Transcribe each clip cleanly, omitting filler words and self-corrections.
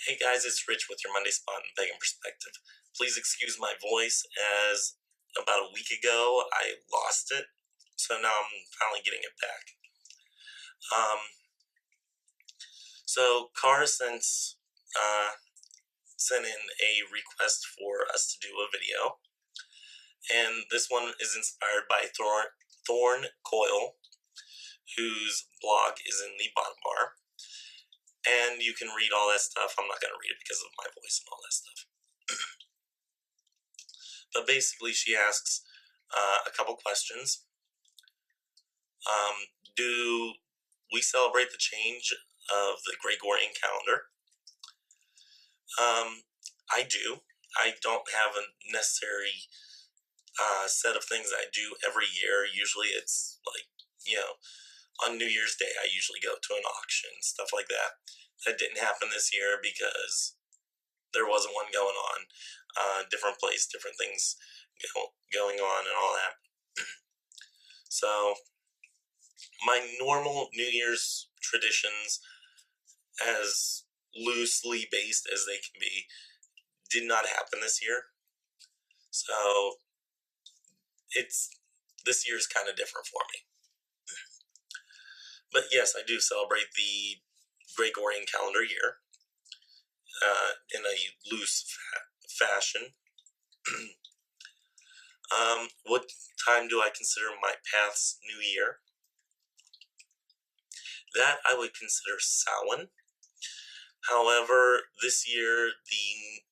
Hey guys, it's Rich with your Monday Spot and Pagan Perspective. Please excuse my voice, as about a week ago I lost it, so now I'm finally getting it back. So Cara sent in a request for us to do a video, and this one is inspired by Thorn Coyle, whose blog is in the bottom bar. And you can read all that stuff. I'm not going to read it because of my voice and all that stuff. But basically, she asks a couple questions. Do we celebrate the change of the Gregorian calendar? I do. I don't have a necessary set of things I do every year. Usually it's like, on New Year's Day, I usually go to an auction, stuff like that. That didn't happen this year because there wasn't one going on. Different place, different things going on and all that. So my normal New Year's traditions, as loosely based as they can be, did not happen this year. So this year's kind of different for me. But yes, I do celebrate the Gregorian calendar year in a loose fashion. What time do I consider my path's new year? That I would consider Samhain. However, this year, the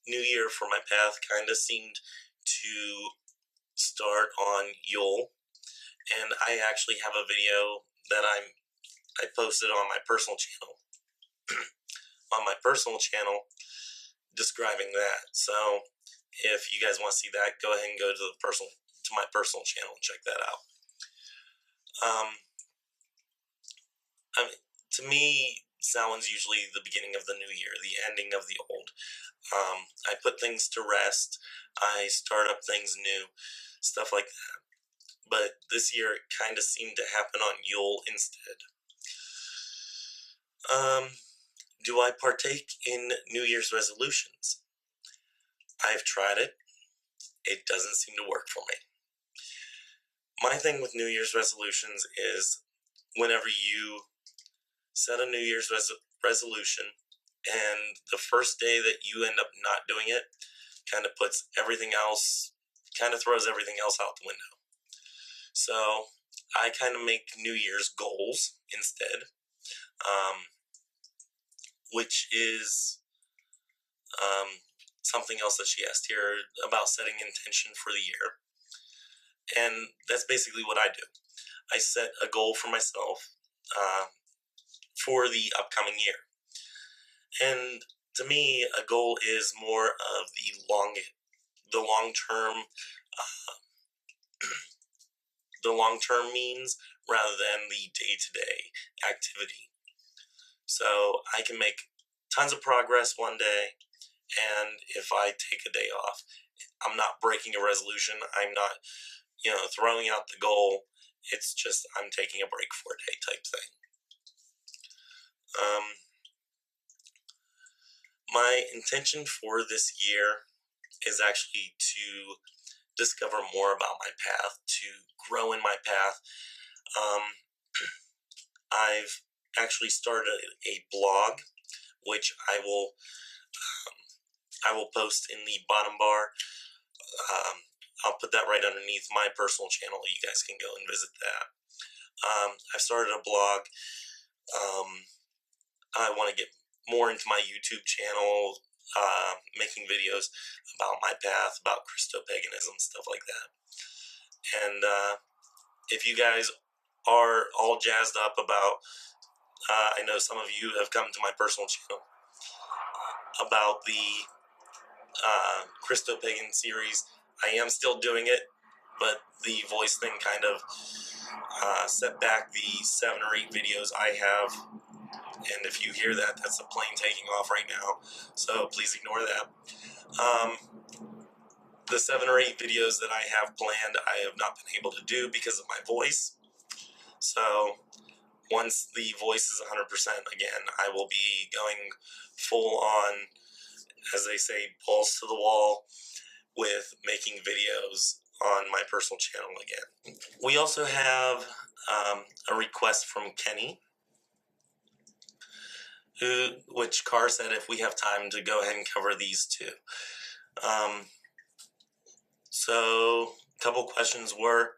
new year for my path kind of seemed to start on Yule, and I actually have a video that I posted on my personal channel describing that. So if you guys want to see that, go ahead and go to my personal channel and check that out. To me, Samhain's usually the beginning of the new year, the ending of the old. I put things to rest. I start up things new, stuff like that. But this year, it kind of seemed to happen on Yule instead. Do I partake in New Year's resolutions? I've tried it. It doesn't seem to work for me. My thing with New Year's resolutions is whenever you set a New Year's resolution and the first day that you end up not doing it kind of throws everything else out the window. So I kind of make New Year's goals instead, which is something else that she asked here about setting intention for the year. And that's basically what I do. I set a goal for myself for the upcoming year. And to me, a goal is more of the long-term means rather than the day-to-day activity. So I can make tons of progress one day, and if I take a day off, I'm not breaking a resolution. I'm not, throwing out the goal. It's just I'm taking a break for a day type thing. My intention for this year is actually to discover more about my path, to grow in my path. I've actually started a blog, which I will post in the bottom bar. I'll put that right underneath my personal channel. You guys can go and visit that. I've started a blog. I want to get more into my YouTube channel, making videos about my path, about Christo-paganism, stuff like that. And if you guys are all jazzed up about, I know some of you have come to my personal channel about the Christo-pagan series. I am still doing it, but the voice thing kind of set back the 7 or 8 videos I have. And if you hear that, that's a plane taking off right now, so please ignore that. The 7 or 8 videos that I have planned, I have not been able to do because of my voice. So once the voice is 100%, again, I will be going full on, as they say, balls to the wall with making videos on my personal channel again. We also have a request from Kenny, which Carr said if we have time to go ahead and cover these two. So a couple questions were,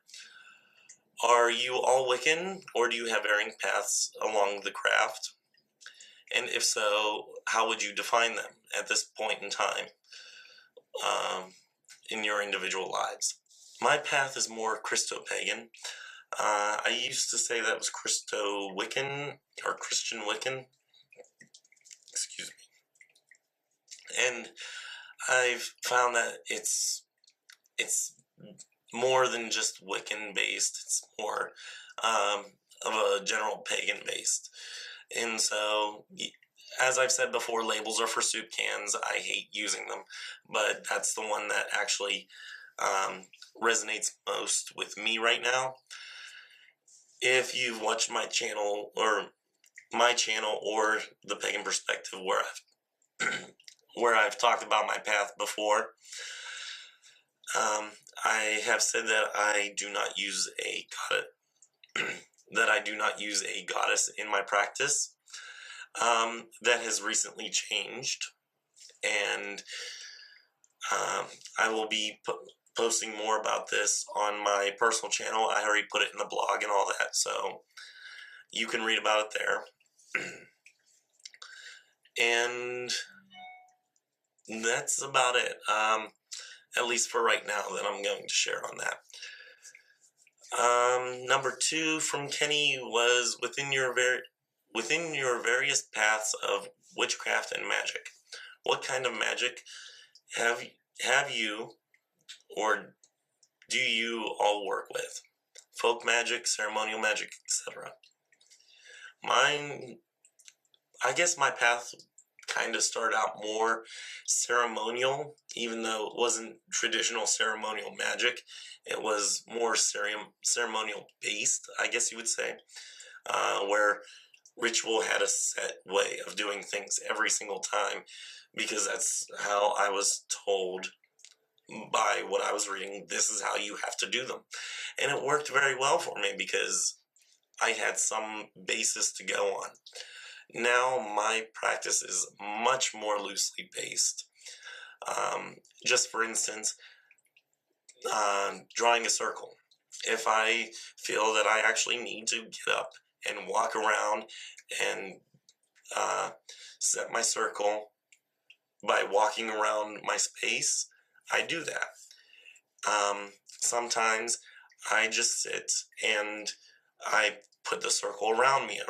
are you all Wiccan, or do you have varying paths along the craft? And if so, how would you define them at this point in time in your individual lives? My path is more Christo-pagan. I used to say that was Christo-Wiccan, or Christian Wiccan. Excuse me. And I've found that it's more than just Wiccan based. It's more of a general pagan based. And so, as I've said before, labels are for soup cans. I hate using them, but that's the one that actually resonates most with me right now. If you've watched my channel or the Pagan Perspective, where I've talked about my path before, I have said that I do not use a goddess in my practice. That has recently changed, and I will be posting more about this on my personal channel. I already put it in the blog and all that, so you can read about it there. And that's about it, at least for right now, that I'm going to share on that. Number 2 from Kenny was, within your various paths of witchcraft and magic, what kind of magic have you or do you all work with? Folk magic, ceremonial magic, etc. Mine, I guess my path kind of started out more ceremonial, even though it wasn't traditional ceremonial magic. It was more ceremonial based, I guess you would say, where ritual had a set way of doing things every single time, because that's how I was told by what I was reading. This is how you have to do them. And it worked very well for me because I had some basis to go on. Now my practice is much more loosely based. Just for instance, drawing a circle. If I feel that I actually need to get up and walk around and set my circle by walking around my space, I do that. Sometimes I just sit and I put the circle around me,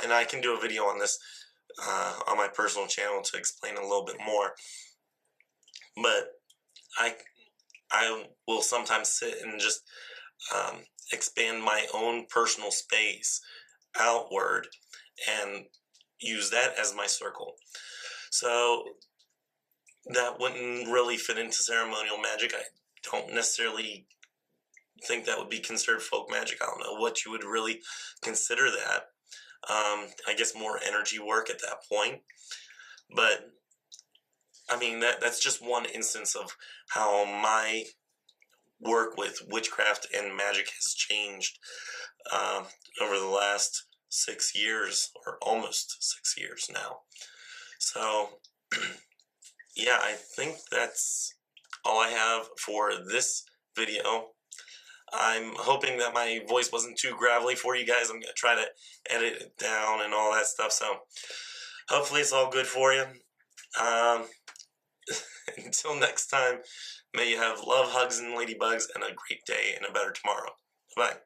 and I can do a video on this on my personal channel to explain a little bit more. But I will sometimes sit and just expand my own personal space outward and use that as my circle. So that wouldn't really fit into ceremonial magic. I don't necessarily think that would be considered folk magic. I don't know what you would really consider that. I guess more energy work at that point. But I mean, that's just one instance of how my work with witchcraft and magic has changed over the last 6 years, or almost 6 years now. So yeah, I think that's all I have for this video. I'm hoping that my voice wasn't too gravelly for you guys. I'm going to try to edit it down and all that stuff, so hopefully it's all good for you. Until next time, may you have love, hugs, and ladybugs, and a great day and a better tomorrow. Bye.